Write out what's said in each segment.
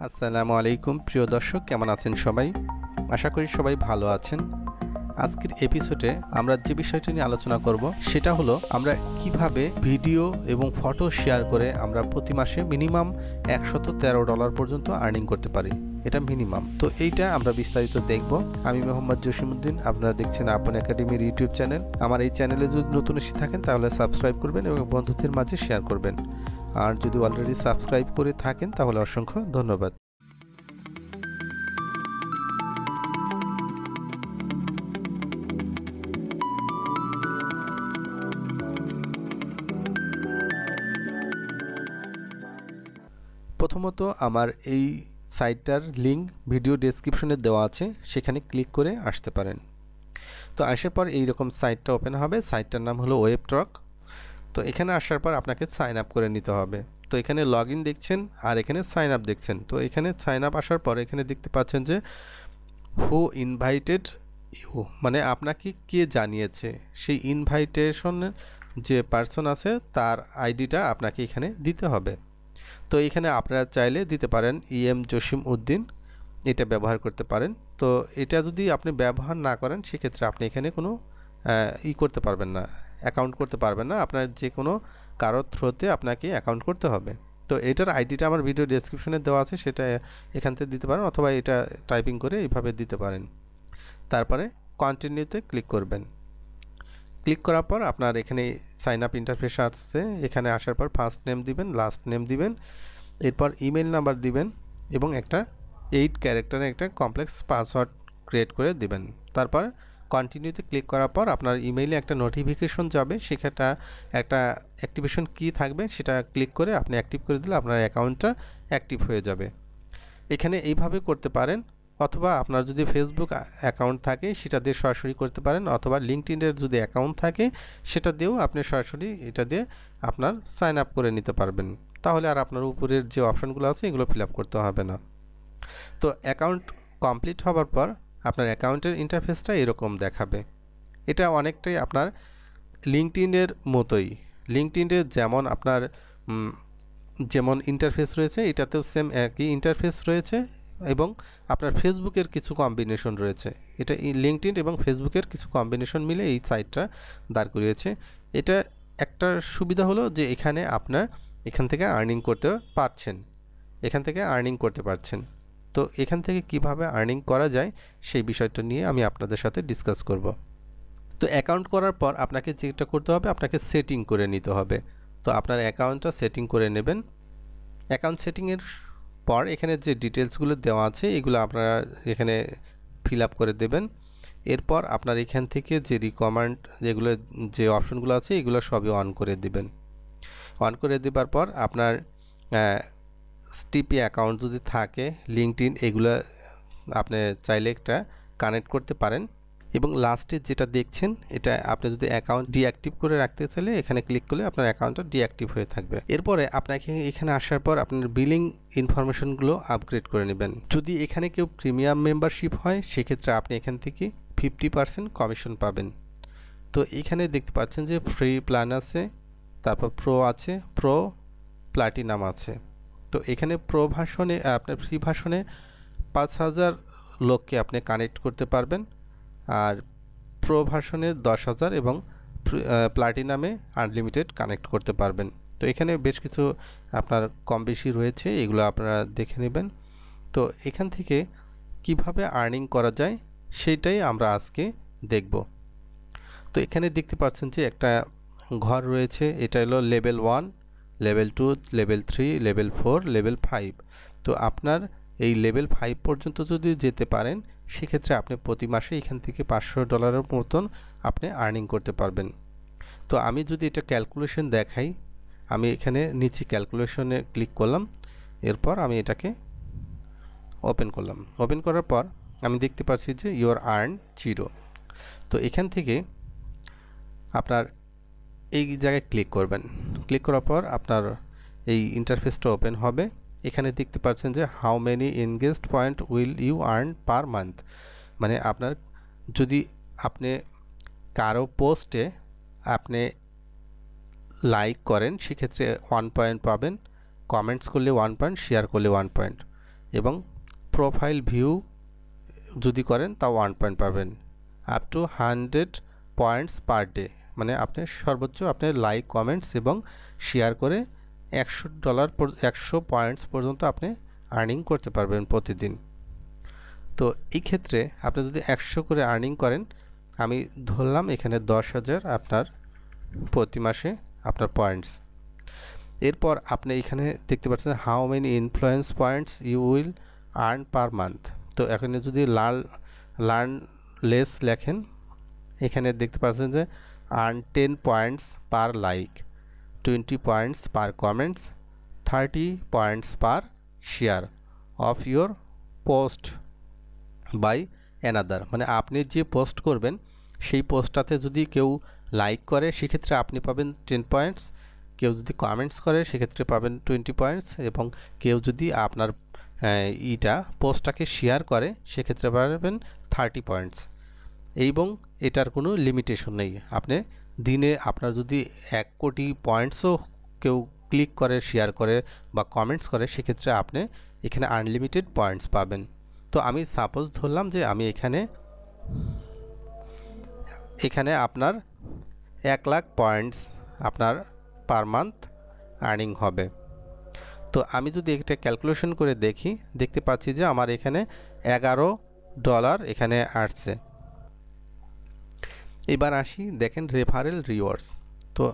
আসসালামু আলাইকুম প্রিয় দর্শক, কেমন আছেন সবাই? আশা করি সবাই ভালো আছেন। আজকের এপিসোডে আমরা যে বিষয়টি নিয়ে আলোচনা করব সেটা হলো আমরা কিভাবে ভিডিও এবং ফটো শেয়ার করে আমরা প্রতি মাসে মিনিমাম $113 পর্যন্ত আর্নিং করতে পারি। এটা মিনিমাম। তো এইটা আমরা বিস্তারিত দেখব। আমি মোহাম্মদ জসিমউদ্দিন, আপনারা দেখছেন আপন একাডেমির ইউটিউব চ্যানেল। আমার এই চ্যানেলে যদি নতুন এসে থাকেন তাহলে সাবস্ক্রাইব করবেন এবং বন্ধুদের মাঝে শেয়ার করবেন। আর যদি অলরেডি সাবস্ক্রাইব করে থাকেন তাহলে অসংখ্য ধন্যবাদ। প্রথমত আমার এই সাইটটার লিঙ্ক ভিডিও ডেসক্রিপশনে দেওয়া আছে, সেখানে ক্লিক করে আসতে পারেন। তো আসার পর এইরকম সাইটটা ওপেন হবে। সাইটটার নাম হলো ওয়েবট্রক। তো এখানে আসার পর আপনাকে সাইন আপ করে নিতে হবে। তো এখানে লগ ইন দেখছেন আর এখানে সাইন আপ দেখছেন। তো এখানে সাইন আপ আসার পর এখানে দেখতে পাচ্ছেন যে হু ইনভাইটেড ইউ, মানে আপনাকে কে জানিয়েছে, সেই ইনভাইটেশনের যে পার্সন আছে তার আইডিটা আপনাকে এখানে দিতে হবে। তো এখানে আপনারা চাইলে দিতে পারেন EM জসিমউদ্দিন, এটা ব্যবহার করতে পারেন। তো এটা যদি আপনি ব্যবহার না করেন সেক্ষেত্রে আপনি এখানে কোনো করতে পারবেন না, অ্যাকাউন্ট করতে পারবেন না। আপনার যে কোনো কারোর থ্রুতে আপনাকে অ্যাকাউন্ট করতে হবে। তো এটার আইডিটা আমার ভিডিও ডেসক্রিপশনে দেওয়া আছে, সেটা এখান থেকে দিতে পারেন অথবা এটা টাইপিং করে এইভাবে দিতে পারেন। তারপরে কন্টিনিউতে ক্লিক করবেন। ক্লিক করার পর আপনার এখানে সাইন আপ ইন্টারফেস আসছে। এখানে আসার পর ফার্স্ট নেম দিবেন, লাস্ট নেম দিবেন, এরপর ইমেল নাম্বার দিবেন এবং একটা 8 ক্যারেক্টারের একটা কমপ্লেক্স পাসওয়ার্ড ক্রিয়েট করে দিবেন। তারপর কন্টিনিউতে ক্লিক করার পর আপনার ইমেইলে একটা নোটিফিকেশন যাবে, সেখানটা একটা অ্যাক্টিভেশন কি থাকবে, সেটা ক্লিক করে আপনি অ্যাক্টিভ করে দিলে আপনার অ্যাকাউন্টটা অ্যাক্টিভ হয়ে যাবে। এখানে এইভাবে করতে পারেন, অথবা আপনার যদি ফেসবুক অ্যাকাউন্ট থাকে সেটা দিয়ে সরাসরি করতে পারেন, অথবা লিঙ্কডইনের যদি অ্যাকাউন্ট থাকে সেটা দিয়েও আপনি সরাসরি এটা দিয়ে আপনার সাইন আপ করে নিতে পারবেন। তাহলে আর আপনার উপরের যে অপশানগুলো আছে এগুলো ফিল আপ করতে হবে না। তো অ্যাকাউন্ট কমপ্লিট হওয়ার পর আপনার অ্যাকাউন্টের ইন্টারফেসটা এরকম দেখাবে। এটা অনেকটাই আপনার লিঙ্কডইনের মতোই। লিঙ্কডইনের যেমন আপনার যেমন ইন্টারফেস রয়েছে, এটাতেও সেম একই ইন্টারফেস রয়েছে এবং আপনার ফেসবুকের কিছু কম্বিনেশন রয়েছে। এটা লিঙ্কডইন এবং ফেসবুকের কিছু কম্বিনেশন মিলে এই সাইটটা দাঁড় করিয়েছে। এটা একটা সুবিধা হলো যে এখানে আপনার এখান থেকে আর্নিং করতে পারছেন, এখান থেকে আর্নিং করতে পারছেন। তো এখান থেকে কিভাবে আর্নিং করা যায় সেই বিষয়টা নিয়ে আমি আপনাদের সাথে ডিসকাস করব। তো অ্যাকাউন্ট করার পর আপনাকে যেটা করতে হবে, আপনাকে সেটিং করে নিতে হবে। তো আপনার অ্যাকাউন্টটা সেটিং করে নেবেন। অ্যাকাউন্ট সেটিংয়ের পর এখানে যে ডিটেলসগুলো দেওয়া আছে এগুলো আপনারা এখানে ফিল আপ করে দেবেন। এরপর আপনার এখান থেকে যে রিকমেন্ড যেগুলো যে অপশনগুলো আছে এগুলো সবই অন করে দিবেন। অন করে দেবার পর আপনার স্টিপি অ্যাকাউন্ট যদি থাকে, লিঙ্কডইন, এগুলো আপনি চাইলে একটা কানেক্ট করতে পারেন। এবং লাস্টে যেটা দেখছেন এটা আপনি যদি অ্যাকাউন্ট ডিঅ্যাক্টিভ করে রাখতে চাইলে এখানে ক্লিক করলে আপনার অ্যাকাউন্টটা ডিঅ্যাক্টিভ হয়ে থাকবে। এরপরে আপনাকে এখানে আসার পর আপনার বিলিং ইনফরমেশনগুলো আপগ্রেড করে নেবেন। যদি এখানে কেউ প্রিমিয়াম মেম্বারশিপ হয় সেক্ষেত্রে আপনি এখান থেকে 50% কমিশন পাবেন। তো এখানে দেখতে পাচ্ছেন যে ফ্রি প্ল্যান আছে, তারপর প্রো আছে, প্রো প্লাটিনাম আছে। তো এখানে প্রো ভার্সনে আপনার ফ্রি ভার্সনে 5000 লোককে আপনি কানেক্ট করতে পারবেন, আর প্রো ভার্সনে 10,000 এবং প্লাটিনামে আনলিমিটেড কানেক্ট করতে পারবেন। তো এখানে বেশ কিছু আপনার কম বেশি রয়েছে, এগুলো আপনারা দেখে নেবেন। তো এখান থেকে কিভাবে আর্নিং করা যায় সেটাই আমরা আজকে দেখব। তো এখানে দেখতে পাচ্ছেন যে একটা ঘর রয়েছে, এটা হলো level 1, level 2, level 3, level 4, level 5। তো আপনার এই লেভেল 5 পর্যন্ত যদি যেতে পারেন সেক্ষেত্রে আপনি প্রতি মাসে এখান থেকে $500 মতন আপনি আর্নিং করতে পারবেন। তো আমি যদি এটা ক্যালকুলেশন দেখাই, আমি এখানে নিচে ক্যালকুলেশনে ক্লিক করলাম, এরপর আমি এটাকে ওপেন করলাম। ওপেন করার পর আমি দেখতে পাচ্ছি যে ইউর আর্ন 0। তো এখান থেকে আপনার এই জায়গায় ক্লিক করবেন। ক্লিক করার পর আপনার এই ইন্টারফেসটা ওপেন হবে। এখানে দেখতে পাচ্ছেন যে how many engaged point will you earn per month, মানে আপনার যদি আপনি কারো পোস্টে আপনি লাইক করেন সেক্ষেত্রে 1 পয়েন্ট পাবেন, কমেন্টস করলে 1 পয়েন্ট, শেয়ার করলে 1 পয়েন্ট। এবং প্রোফাইল ভিউ যদি করেন তাও 1 পয়েন্ট পাবেন, up to 100 points per day, মানে আপনি সর্বোচ্চ আপনি লাইক কমেন্টস এবং শেয়ার করে $100 পয়েন্টস পর্যন্ত আপনি আর্নিং করতে পারবেন প্রতিদিন। তো এই ক্ষেত্রে আপনি যদি 100 করে আর্নিং করেন, আমি ধরলাম এখানে 10,000 আপনার প্রতি মাসে আপনার পয়েন্টস। এরপর আপনি এখানে দেখতে পাচ্ছেন how many influence points you will earn per month. তো এখানে যদি লার্ন লেস লেখেন, এখানে দেখতে পাচ্ছেন যে earn 10 points per like, 20 points per comments, 30 points per share of your post by another. মানে আপনি যে পোস্ট করবেন সেই পোস্টটাতে যদি কেউ লাইক করে সেক্ষেত্রে আপনি পাবেন 10 পয়েন্টস, কেউ যদি কমেন্টস করে সেক্ষেত্রে পাবেন 20 পয়েন্টস, এবং কেউ যদি আপনার পোস্টটাকে শেয়ার করে সেক্ষেত্রে পাবেন 30 পয়েন্টস। এবং এটার কোনো লিমিটেশন নেই, আপনি দিনে আপনার যদি 1 কোটি পয়েন্টসও কেউ ক্লিক করে, শেয়ার করে বা কমেন্টস করে সেক্ষেত্রে আপনি এখানে আনলিমিটেড পয়েন্টস পাবেন। তো আমি সাপোজ ধরলাম যে আমি এখানে আপনার 1 লাখ পয়েন্টস আপনার পার মান্থ আর্নিং হবে। তো আমি যদি এটা ক্যালকুলেশন করে দেখতে পাচ্ছি যে আমার এখানে $11 এখানে আসছে। এবার আসি, দেখেন রেফারেল রিওয়ার্ডস। তো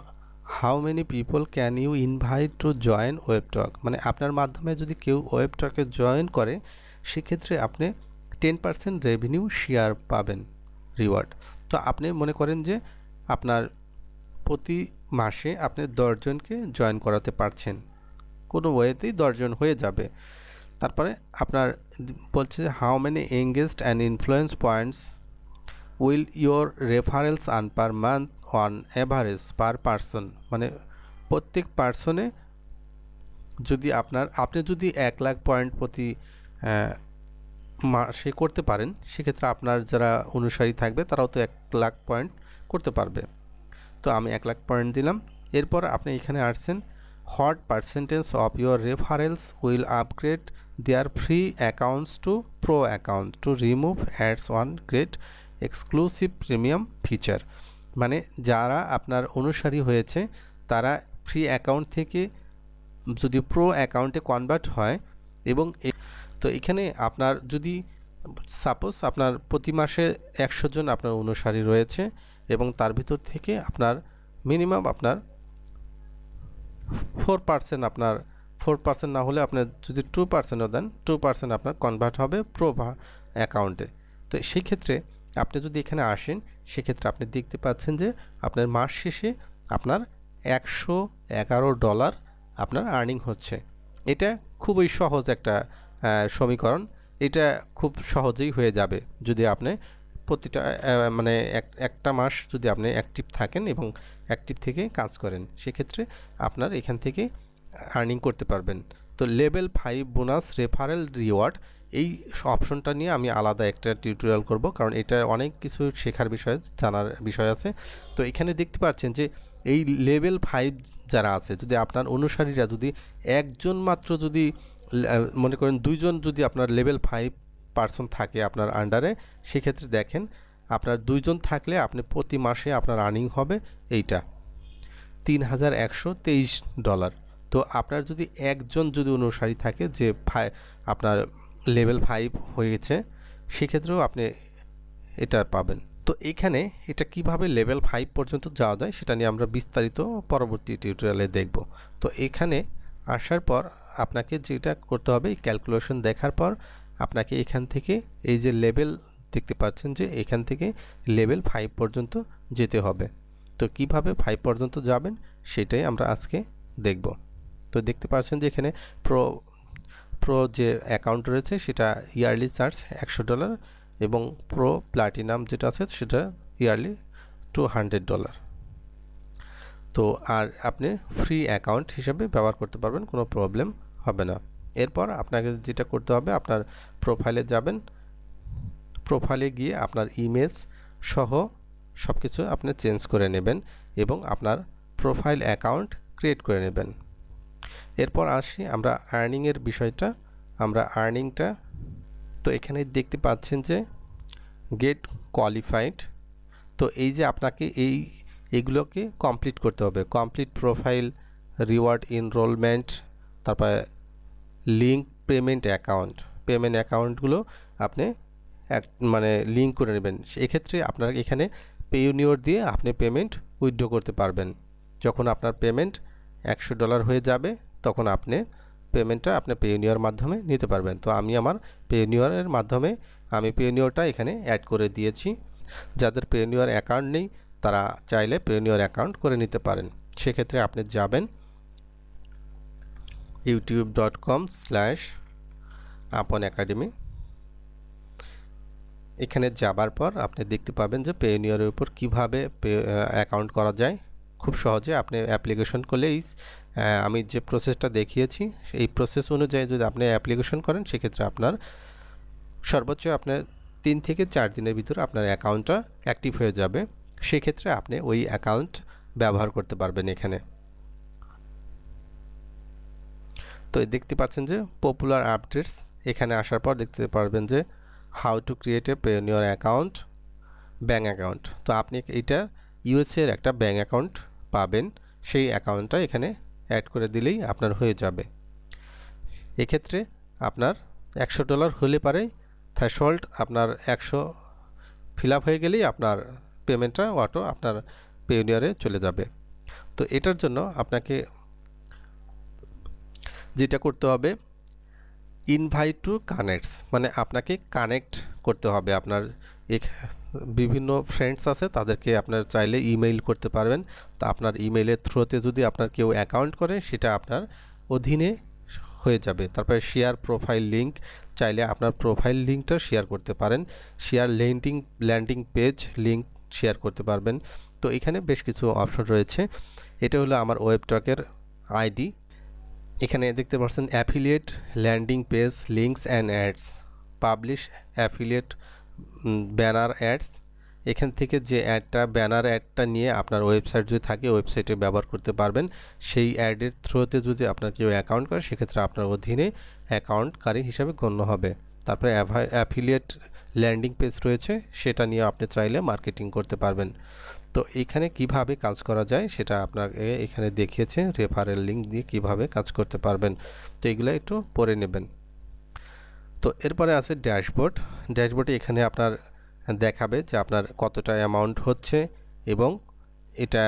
how many people can you invite to join Webtalk, মানে আপনার মাধ্যমে যদি কেউ ওয়েবটকে জয়েন করে সেক্ষেত্রে আপনি 10% রেভিনিউ শেয়ার পাবেন রিওয়ার্ড। তো আপনি মনে করেন যে আপনার প্রতি মাসে আপনি 10 জনকে জয়েন করাতে পারছেন, কোনো ওয়েতেই 10 জন হয়ে যাবে। তারপরে আপনার বলছে যে how many engaged and influence points will your referrals earn per month on average per person, মানে প্রত্যেক পার্সনে যদি আপনি যদি 1 লাখ পয়েন্ট প্রতি মাসে করতে পারেন সেক্ষেত্রে আপনার যারা অনুসারী থাকবে তারাও তো 1 লাখ পয়েন্ট করতে পারবে। তো আমি 1 লাখ পয়েন্ট দিলাম। এরপর আপনি এখানে আসছেন what percentage of your referrals will upgrade their free accounts to pro account to remove ads on great exclusive premium feature, মানে যারা আপনার অনুসারী হয়েছে তারা ফ্রি অ্যাকাউন্ট থেকে যদি প্রো অ্যাকাউন্টে কনভার্ট হয়, এবং তো এখানে আপনার যদি সাপোজ আপনার প্রতি মাসে 100 জন আপনার অনুসারী রয়েছে এবং তার ভিতর থেকে আপনার মিনিমাম আপনার 4% না হলে আপনার যদি 2%ও দেন 2% আপনার কনভার্ট হবে প্রো অ্যাকাউন্টে। তো সেই ক্ষেত্রে আপনি যদি এখানে আসেন সেক্ষেত্রে আপনি দেখতে পাচ্ছেন যে আপনার মাস শেষে আপনার $111 আপনার আর্নিং হচ্ছে। এটা খুবই সহজ একটা সমীকরণ, এটা খুব সহজেই হয়ে যাবে যদি আপনি প্রতিটা মানে একটা মাস যদি আপনি অ্যাক্টিভ থাকেন এবং অ্যাক্টিভ থেকে কাজ করেন সেক্ষেত্রে আপনার এখান থেকে আর্নিং করতে পারবেন। তো লেভেল 5 বোনাস রেফারেল রিওয়ার্ড, এই অপশনটা নিয়ে আমি আলাদা একটা টিউটোরিয়াল করব, কারণ এটা অনেক কিছু শেখার বিষয়, জানার বিষয় আছে। তো এখানে দেখতে পাচ্ছেন যে এই লেভেল 5 যারা আছে, যদি আপনার অনুসারীরা যদি একজন মাত্র যদি মনে করেন 2 জন যদি আপনার লেভেল 5 পার্সন থাকে আপনার আন্ডারে, সেক্ষেত্রে দেখেন আপনার 2 জন থাকলে আপনি প্রতি মাসে আপনার আর্নিং হবে এইটা $3,123। তো আপনার যদি একজন যদি অনুসারী থাকে যে আপনার লেভেল 5 হয়েছে সেক্ষেত্রেও আপনি এটা পাবেন। তো এখানে এটা কিভাবে লেভেল 5 পর্যন্ত যাওয়া যায় সেটা নিয়ে আমরা বিস্তারিত পরবর্তী টিউটোরিয়ালে দেখব। তো এখানে আসার পর আপনাকে যেটা করতে হবে, ক্যালকুলেশন দেখার পর আপনাকে এখান থেকে এই যে লেভেল দেখতে পাচ্ছেন যে এখান থেকে লেভেল 5 পর্যন্ত যেতে হবে। তো কিভাবে 5 পর্যন্ত যাবেন সেটাই আমরা আজকে দেখব। তো দেখতে পাচ্ছেন যে এখানে প্রো যে অ্যাকাউন্ট রয়েছে সেটা ইয়ারলি চার্জ $100 এবং প্রো প্লাটিনাম যেটা আছে সেটা ইয়ারলি $200। তো আর আপনি ফ্রি অ্যাকাউন্ট হিসেবে ব্যবহার করতে পারবেন, কোনো প্রবলেম হবে না। এরপর আপনাকে যেটা করতে হবে, আপনার প্রোফাইলে যাবেন, প্রোফাইলে গিয়ে আপনার ইমেজ সহ সব কিছু আপনি চেঞ্জ করে নেবেন এবং আপনার প্রোফাইল অ্যাকাউন্ট ক্রিয়েট করে নেবেন। এরপর আসি আমরা আর্নিংয়ের বিষয়টা আমরা আর্নিংটা, তো এখানে দেখতে পাচ্ছেন যে গেট কোয়ালিফাইড। তো এই যে আপনাকে এইগুলোকে কমপ্লিট করতে হবে, কমপ্লিট প্রোফাইল, রিওয়ার্ড এনরোলমেন্ট, তারপরে লিঙ্ক পেমেন্ট অ্যাকাউন্টগুলো আপনি মানে লিঙ্ক করে নেবেন। এক্ষেত্রে আপনার এখানে পেইওনিয়র দিয়ে আপনি পেমেন্ট উইথড্র করতে পারবেন। যখন আপনার পেমেন্ট $100 হয়ে যাবে তখন আপনি পেমেন্টটা আপনি পেইওনিয়র মাধ্যমে নিতে পারবেন। তো আমি আমার পেইওনিয়রের মাধ্যমে আমি পেইওনিয়রটা এখানে অ্যাড করে দিয়েছি। যাদের পেইওনিয়র অ্যাকাউন্ট নেই তারা চাইলে পেইওনিয়র অ্যাকাউন্ট করে নিতে পারেন। সেক্ষেত্রে আপনি যাবেন youtube.com/aponacademy। এখানে যাবার পর আপনি দেখতে পাবেন যে পেইওনিয়রের উপর কিভাবে অ্যাকাউন্ট করা যায়। খুব সহজে আপনি অ্যাপ্লিকেশন করলেই, আমি যে প্রসেসটা দেখিয়েছি এই প্রসেস অনুযায়ী যদি আপনি অ্যাপ্লিকেশন করেন সেক্ষেত্রে আপনার সর্বোচ্চ আপনার 3 থেকে 4 দিনের ভিতরে আপনার অ্যাকাউন্টটা অ্যাক্টিভ হয়ে যাবে। সেক্ষেত্রে আপনি ওই অ্যাকাউন্ট ব্যবহার করতে পারবেন এখানে। তো দেখতে পাচ্ছেন যে পপুলার আপডেটস, এখানে আসার পর দেখতে পারবেন যে how to create a Payoneer account, bank account. তো আপনি এটা ইউএসএ এর একটা ব্যাঙ্ক অ্যাকাউন্ট পাবেন, সেই অ্যাকাউন্টটা এখানে অ্যাড করে দিলেই আপনার হয়ে যাবে। এক্ষেত্রে আপনার $100 হলে পারে থ্রেশহোল্ড আপনার 100 ফিল আপ হয়ে গেলেই আপনার পেমেন্টটা অটো আপনার পেইওনিয়রে চলে যাবে। তো এটার জন্য আপনাকে যেটা করতে হবে, ইনভাইট টু কানেক্টস, মানে আপনাকে কানেক্ট করতে হবে। আপনার বিভিন্ন ফ্রেন্ডস আছে তাদেরকে আপনার চাইলে ইমেইল করতে পারবেন। তা আপনার ইমেইলের থ্রুতে যদি আপনার কেউ অ্যাকাউন্ট করে সেটা আপনার অধীনে হয়ে যাবে। তারপরে শেয়ার প্রোফাইল লিঙ্ক, চাইলে আপনার প্রোফাইল লিঙ্কটা শেয়ার করতে পারেন। Share landing page link share করতে পারবেন। তো এখানে বেশ কিছু অপশন রয়েছে। এটা হলো আমার ওয়েবটকের আইডি। এখানে দেখতে পাচ্ছেন affiliate landing page links and ads, publish affiliate banner ads. এখান থেকে যে ব্যানার অ্যাডটা নিয়ে আপনার ওয়েবসাইট যদি থাকে ওয়েবসাইটে ব্যবহার করতে পারবেন। সেই অ্যাডের থ্রুতে যদি আপনার কেউ অ্যাকাউন্ট করে সেক্ষেত্রে আপনার অধীনে অ্যাকাউন্টকারী হিসাবে গণ্য হবে। তারপরে অ্যাফিলিয়েট ল্যান্ডিং পেজ রয়েছে, সেটা নিয়ে আপনি চাইলে মার্কেটিং করতে পারবেন। তো এখানে কিভাবে কাজ করা যায় সেটা আপনাকে এখানে দেখিয়েছে, রেফারেল লিঙ্ক দিয়ে কিভাবে কাজ করতে পারবেন। তো এগুলো একটু পড়ে নেবেন। তো এরপরে আছে ড্যাশবোর্ড। ড্যাশবোর্ডে এখানে আপনার দেখাবে যে আপনার কতটা অ্যামাউন্ট হচ্ছে এবং এটা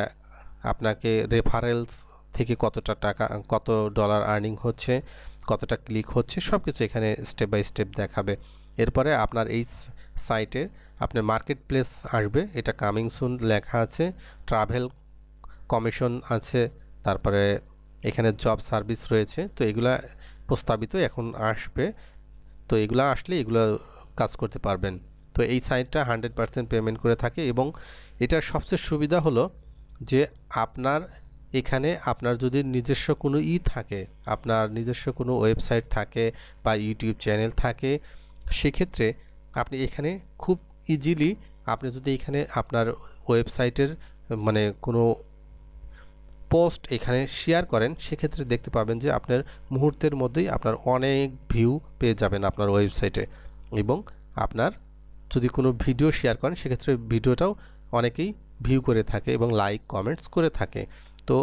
আপনাকে রেফারেলস থেকে কতটা টাকা, কত ডলার আর্নিং হচ্ছে, কতটা ক্লিক হচ্ছে, সব কিছু এখানে স্টেপ বাই স্টেপ দেখাবে। এরপরে আপনার এই সাইটে আপনার মার্কেট প্লেস আসবে, এটা কামিং সুন লেখা আছে, ট্রাভেল কমিশন আছে, তারপরে এখানে জব সার্ভিস রয়েছে। তো এগুলা প্রস্তাবিত এখন আসবে, তো এগুলো আসলে এগুলো কাজ করতে পারবেন। তো এই সাইটটা 100% পেমেন্ট করে থাকে এবং এটার সবচেয়ে সুবিধা হলো যে আপনার এখানে আপনার যদি নিজস্ব কোনো থাকে, আপনার নিজস্ব কোনো ওয়েবসাইট থাকে বা ইউটিউব চ্যানেল থাকে, সেক্ষেত্রে আপনি এখানে খুব ইজিলি আপনি যদি এখানে আপনার ওয়েবসাইটের মানে কোনো পোস্ট এখানে শেয়ার করেন সেক্ষেত্রে দেখতে পাবেন যে আপনার মুহূর্তের মধ্যেই আপনার অনেক ভিউ পেয়ে যাবেন আপনার ওয়েবসাইটে। এবং আপনার যদি কোনো ভিডিও শেয়ার করেন সেক্ষেত্রে ভিডিওটাও অনেকেই ভিউ করে থাকে এবং লাইক কমেন্টস করে থাকে। তো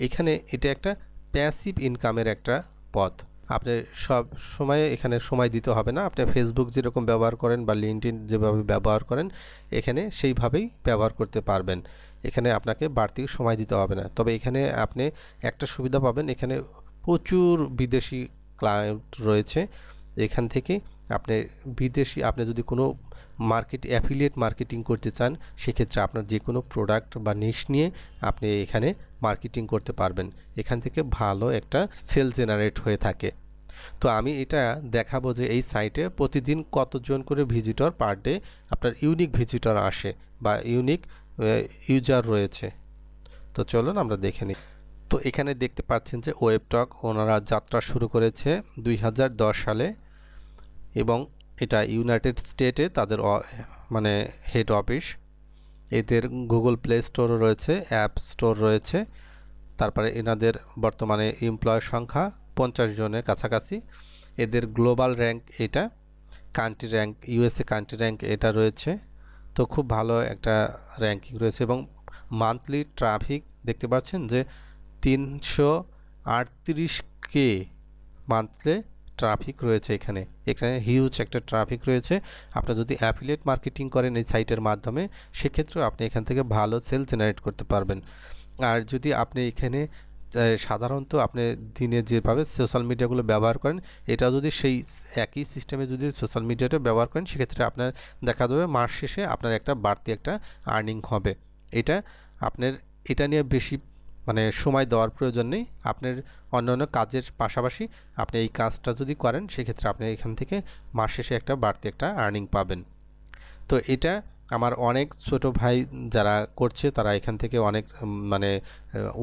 এখানে এটা একটা প্যাসিভ ইনকামের একটা পথ। আপনি সব সময় এখানে সময় দিতে হবে না। আপনি ফেসবুক যেরকম ব্যবহার করেন বা লিঙ্কডইন যেভাবে ব্যবহার করেন এখানে সেইভাবেই ব্যবহার করতে পারবেন। এখানে আপনাকে বাড়তি সময় দিতে হবে না। তবে এখানে আপনি একটা সুবিধা পাবেন, এখানে প্রচুর বিদেশি ক্লায়েন্ট রয়েছে। এখান থেকে আপনি যদি কোনো অ্যাফিলিয়েট মার্কেটিং করতে চান সেক্ষেত্রে আপনার যে কোনো প্রোডাক্ট বা নিশ নিয়ে আপনি এখানে মার্কেটিং করতে পারবেন। এখান থেকে ভালো একটা সেল জেনারেট হয়ে থাকে। তো আমি এটা দেখাবো যে এই সাইটে প্রতিদিন কতজন করে ভিজিটর পার ডে আপনার ইউনিক ভিজিটর আসে বা ইউনিক ইউজার রয়েছে। তো চলুন আমরা দেখে নিই। তো এখানে দেখতে পাচ্ছেন যে ওয়েবটক ওনারা যাত্রা শুরু করেছে 2010 সালে এবং এটা ইউনাইটেড স্টেটে তাদের মানে হেড অফিস। এদের গুগল প্লে স্টোরও রয়েছে, অ্যাপ স্টোর রয়েছে। তারপরে এনাদের বর্তমানে এমপ্লয়ের সংখ্যা 50 জনের কাছাকাছি এদের গ্লোবাল র্যাঙ্ক এটা, country rank USA country rank এটা রয়েছে। তো খুব ভালো একটা র্যাঙ্কিং রয়েছে এবং মান্থলি ট্রাফিক দেখতে পাচ্ছেন যে 338K মান্থলি ট্রাফিক রয়েছে এখানে হিউজ একটা ট্রাফিক রয়েছে। আপনারা যদি অ্যাফিলিয়েট মার্কেটিং করেন এই সাইটের মাধ্যমে সেক্ষেত্রেও আপনি এখান থেকে ভালো সেল জেনারেট করতে পারবেন। আর যদি আপনি এখানে সাধারণত আপনি দিনে যেভাবে সোশ্যাল মিডিয়াগুলো ব্যবহার করেন এটাও যদি সেই একই সিস্টেমে যদি সোশ্যাল মিডিয়াটা ব্যবহার করেন সেক্ষেত্রে আপনার দেখা যাবে মাস শেষে আপনার একটা বাড়তি একটা আর্নিং হবে। এটা নিয়ে বেশি মানে সময় দেওয়ার প্রয়োজন নেই। আপনার অন্যান্য কাজের পাশাপাশি আপনি এই কাজটা যদি করেন সেক্ষেত্রে আপনি এখান থেকে মাস শেষে একটা বাড়তি একটা আর্নিং পাবেন। তো এটা আমার অনেক ছোট ভাই যারা করছে তারা এখান থেকে অনেক মানে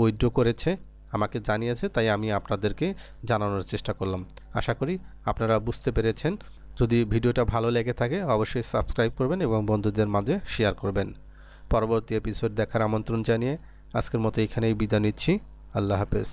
উইথড্র করেছে, আমাকে জানিয়েছে, তাই আমি আপনাদেরকে জানানোর চেষ্টা করলাম। আশা করি আপনারা বুঝতে পেরেছেন। যদি ভিডিওটা ভালো লেগে থাকে অবশ্যই সাবস্ক্রাইব করবেন এবং বন্ধুদের মাঝে শেয়ার করবেন। পরবর্তী এপিসোড দেখার আমন্ত্রণ জানিয়ে আজকের মতো এখানেই বিদায় নিচ্ছি। আল্লাহ হাফেজ।